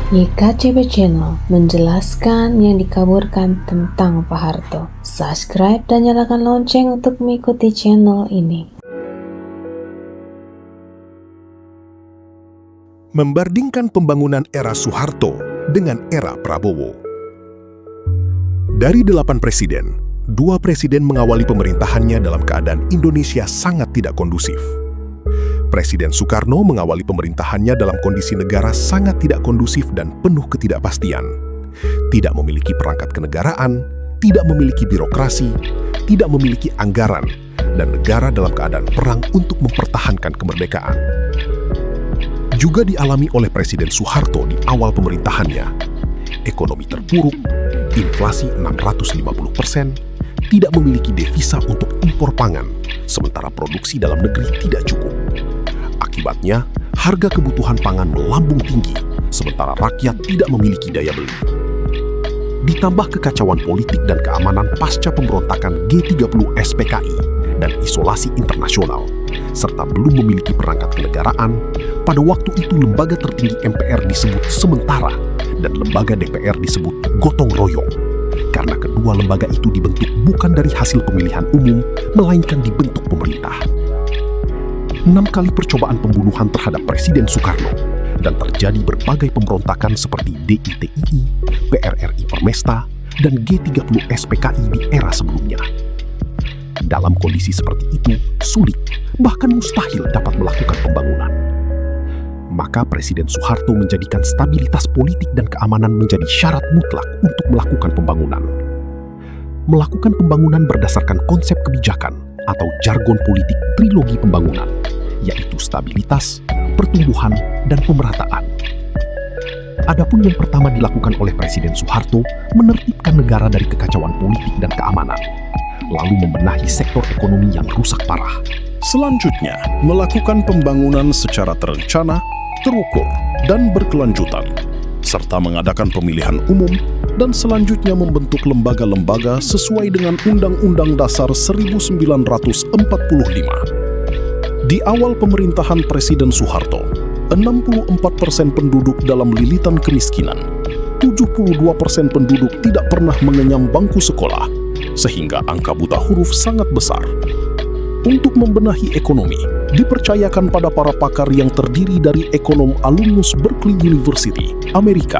YKCB Channel menjelaskan yang dikaburkan tentang Pak Harto. Subscribe dan nyalakan lonceng untuk mengikuti channel ini. Membandingkan pembangunan era Soeharto dengan era Prabowo. Dari 8 presiden, 2 presiden mengawali pemerintahannya dalam keadaan Indonesia sangat tidak kondusif. Presiden Soekarno mengawali pemerintahannya dalam kondisi negara sangat tidak kondusif dan penuh ketidakpastian. Tidak memiliki perangkat kenegaraan, tidak memiliki birokrasi, tidak memiliki anggaran, dan negara dalam keadaan perang untuk mempertahankan kemerdekaan. Juga dialami oleh Presiden Soeharto di awal pemerintahannya. Ekonomi terpuruk, inflasi 650%, tidak memiliki devisa untuk impor pangan, sementara produksi dalam negeri tidak cukup. Akibatnya, harga kebutuhan pangan melambung tinggi, sementara rakyat tidak memiliki daya beli. Ditambah kekacauan politik dan keamanan pasca pemberontakan G30 SPKI dan isolasi internasional, serta belum memiliki perangkat kenegaraan, pada waktu itu lembaga tertinggi MPR disebut sementara dan lembaga DPR disebut gotong royong, karena kedua lembaga itu dibentuk bukan dari hasil pemilihan umum, melainkan dibentuk pemerintah. 6 kali percobaan pembunuhan terhadap Presiden Soekarno dan terjadi berbagai pemberontakan seperti DITII, PRRI Permesta, dan G30 SPKI di era sebelumnya. Dalam kondisi seperti itu, sulit, bahkan mustahil dapat melakukan pembangunan. Maka Presiden Soeharto menjadikan stabilitas politik dan keamanan menjadi syarat mutlak untuk melakukan pembangunan. Melakukan pembangunan berdasarkan konsep kebijakan atau jargon politik trilogi pembangunan, yaitu stabilitas, pertumbuhan, dan pemerataan. Adapun yang pertama dilakukan oleh Presiden Soeharto menertibkan negara dari kekacauan politik dan keamanan, lalu membenahi sektor ekonomi yang rusak parah. Selanjutnya, melakukan pembangunan secara terencana, terukur, dan berkelanjutan, serta mengadakan pemilihan umum, dan selanjutnya membentuk lembaga-lembaga sesuai dengan Undang-Undang Dasar 1945. Di awal pemerintahan Presiden Soeharto, 64% penduduk dalam lilitan kemiskinan, 72% penduduk tidak pernah mengenyam bangku sekolah, sehingga angka buta huruf sangat besar. Untuk membenahi ekonomi, dipercayakan pada para pakar yang terdiri dari ekonom alumnus Berkeley University, Amerika,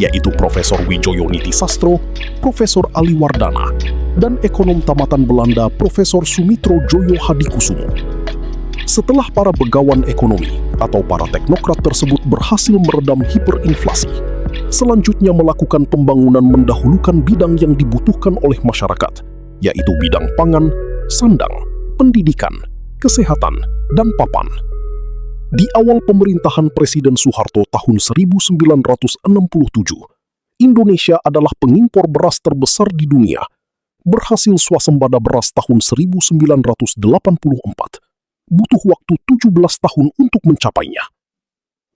yaitu Profesor Wijoyo Nitisastro, Profesor Ali Wardana, dan ekonom tamatan Belanda Profesor Sumitro Joyo Hadikusumo. Setelah para begawan ekonomi atau para teknokrat tersebut berhasil meredam hiperinflasi, selanjutnya melakukan pembangunan mendahulukan bidang yang dibutuhkan oleh masyarakat, yaitu bidang pangan, sandang, pendidikan, kesehatan, dan papan. Di awal pemerintahan Presiden Soeharto tahun 1967, Indonesia adalah pengimpor beras terbesar di dunia, berhasil swasembada beras tahun 1984. Butuh waktu 17 tahun untuk mencapainya.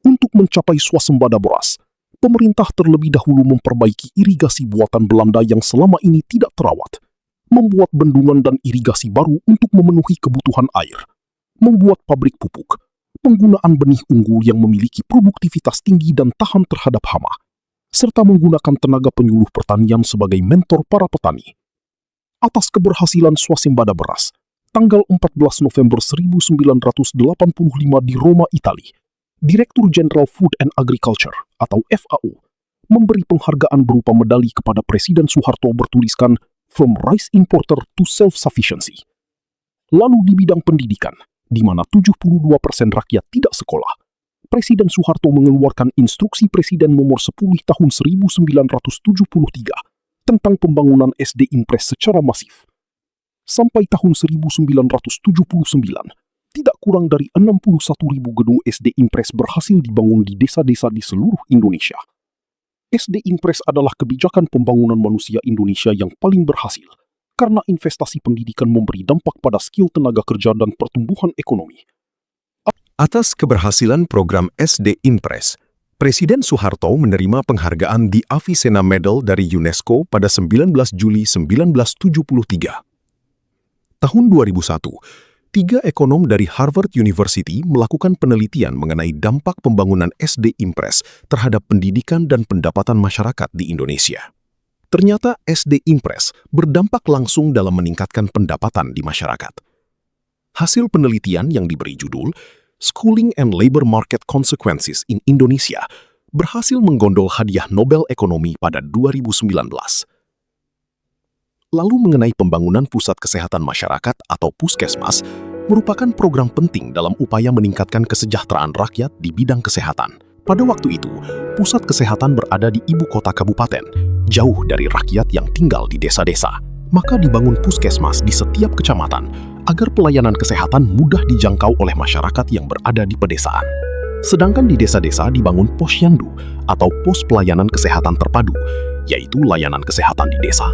Untuk mencapai swasembada beras, pemerintah terlebih dahulu memperbaiki irigasi buatan Belanda yang selama ini tidak terawat, membuat bendungan dan irigasi baru untuk memenuhi kebutuhan air, membuat pabrik pupuk, penggunaan benih unggul yang memiliki produktivitas tinggi dan tahan terhadap hama, serta menggunakan tenaga penyuluh pertanian sebagai mentor para petani. Atas keberhasilan swasembada beras, tanggal 14 November 1985 di Roma, Italia, Direktur Jenderal Food and Agriculture atau FAO memberi penghargaan berupa medali kepada Presiden Soeharto bertuliskan From Rice Importer to Self-Sufficiency. Lalu di bidang pendidikan, di mana 72% rakyat tidak sekolah, Presiden Soeharto mengeluarkan Instruksi Presiden Nomor 10 Tahun 1973 tentang pembangunan SD Impres secara masif. Sampai tahun 1979, tidak kurang dari 61.000 gedung SD Impres berhasil dibangun di desa-desa di seluruh Indonesia. SD Impres adalah kebijakan pembangunan manusia Indonesia yang paling berhasil, karena investasi pendidikan memberi dampak pada skill tenaga kerja dan pertumbuhan ekonomi. Atas keberhasilan program SD Impres, Presiden Soeharto menerima penghargaan di Avicenna Medal dari UNESCO pada 19 Juli 1973. Tahun 2001, 3 ekonom dari Harvard University melakukan penelitian mengenai dampak pembangunan SD Impres terhadap pendidikan dan pendapatan masyarakat di Indonesia. Ternyata SD Impres berdampak langsung dalam meningkatkan pendapatan di masyarakat. Hasil penelitian yang diberi judul Schooling and Labor Market Consequences in Indonesia berhasil menggondol hadiah Nobel Ekonomi pada 2019. Lalu mengenai pembangunan Pusat Kesehatan Masyarakat atau Puskesmas merupakan program penting dalam upaya meningkatkan kesejahteraan rakyat di bidang kesehatan. Pada waktu itu, pusat kesehatan berada di ibu kota kabupaten, jauh dari rakyat yang tinggal di desa-desa. Maka dibangun puskesmas di setiap kecamatan agar pelayanan kesehatan mudah dijangkau oleh masyarakat yang berada di pedesaan. Sedangkan di desa-desa dibangun posyandu atau pos pelayanan kesehatan terpadu, yaitu layanan kesehatan di desa,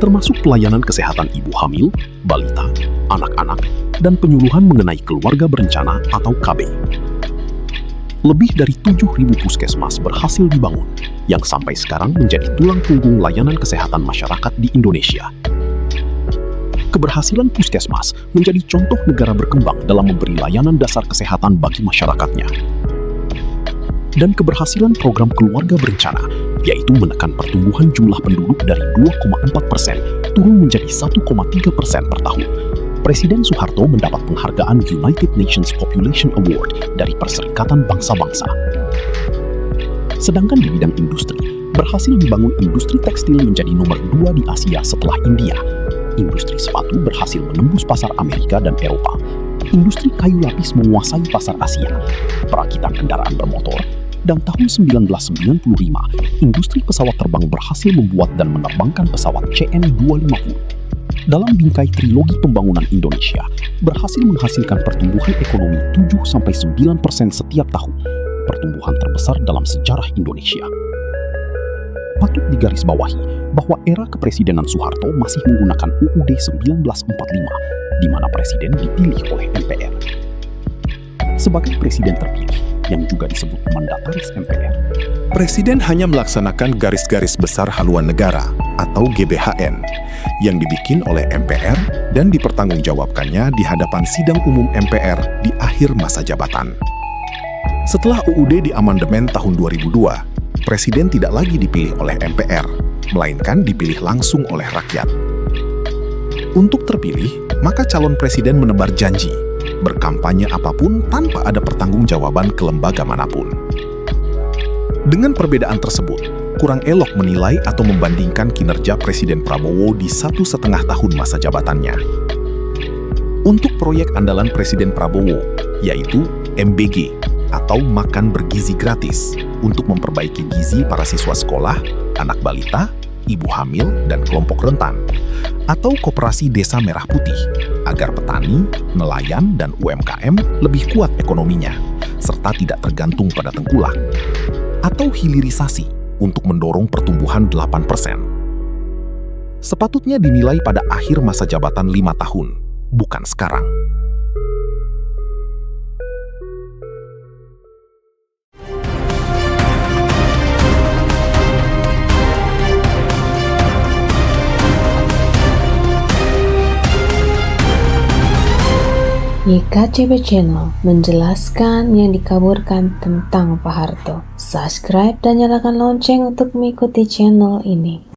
termasuk pelayanan kesehatan ibu hamil, balita, anak-anak, dan penyuluhan mengenai keluarga berencana atau KB. Lebih dari 7.000 puskesmas berhasil dibangun, yang sampai sekarang menjadi tulang punggung layanan kesehatan masyarakat di Indonesia. Keberhasilan puskesmas menjadi contoh negara berkembang dalam memberi layanan dasar kesehatan bagi masyarakatnya. Dan keberhasilan program keluarga berencana, yaitu menekan pertumbuhan jumlah penduduk dari 2,4% turun menjadi 1,3% per tahun. Presiden Soeharto mendapat penghargaan United Nations Population Award dari Perserikatan Bangsa-Bangsa. Sedangkan di bidang industri, berhasil dibangun industri tekstil menjadi nomor 2 di Asia setelah India. Industri sepatu berhasil menembus pasar Amerika dan Eropa. Industri kayu lapis menguasai pasar Asia. Perakitan kendaraan bermotor, dan tahun 1995, industri pesawat terbang berhasil membuat dan menerbangkan pesawat CN-250. Dalam bingkai trilogi pembangunan Indonesia, berhasil menghasilkan pertumbuhan ekonomi 7-9% setiap tahun, pertumbuhan terbesar dalam sejarah Indonesia. Patut digarisbawahi bahwa era kepresidenan Soeharto masih menggunakan UUD 1945, di mana presiden dipilih oleh MPR. Sebagai presiden terpilih, yang juga disebut mandataris MPR, Presiden hanya melaksanakan garis-garis besar haluan negara atau GBHN yang dibikin oleh MPR dan dipertanggungjawabkannya di hadapan sidang umum MPR di akhir masa jabatan. Setelah UUD diamandemen tahun 2002, Presiden tidak lagi dipilih oleh MPR, melainkan dipilih langsung oleh rakyat. Untuk terpilih, maka calon presiden menebar janji, berkampanye apapun tanpa ada pertanggungjawaban ke lembaga manapun. Dengan perbedaan tersebut, kurang elok menilai atau membandingkan kinerja Presiden Prabowo di 1,5 tahun masa jabatannya. Untuk proyek andalan Presiden Prabowo, yaitu MBG atau Makan Bergizi Gratis, untuk memperbaiki gizi para siswa sekolah, anak balita, ibu hamil, dan kelompok rentan, atau Koperasi Desa Merah Putih, agar petani, nelayan, dan UMKM lebih kuat ekonominya, serta tidak tergantung pada tengkulak, atau hilirisasi untuk mendorong pertumbuhan 8%. Sepatutnya dinilai pada akhir masa jabatan 5 tahun, bukan sekarang. YKCB Channel menjelaskan yang dikaburkan tentang Pak Harto. Subscribe dan nyalakan lonceng untuk mengikuti channel ini.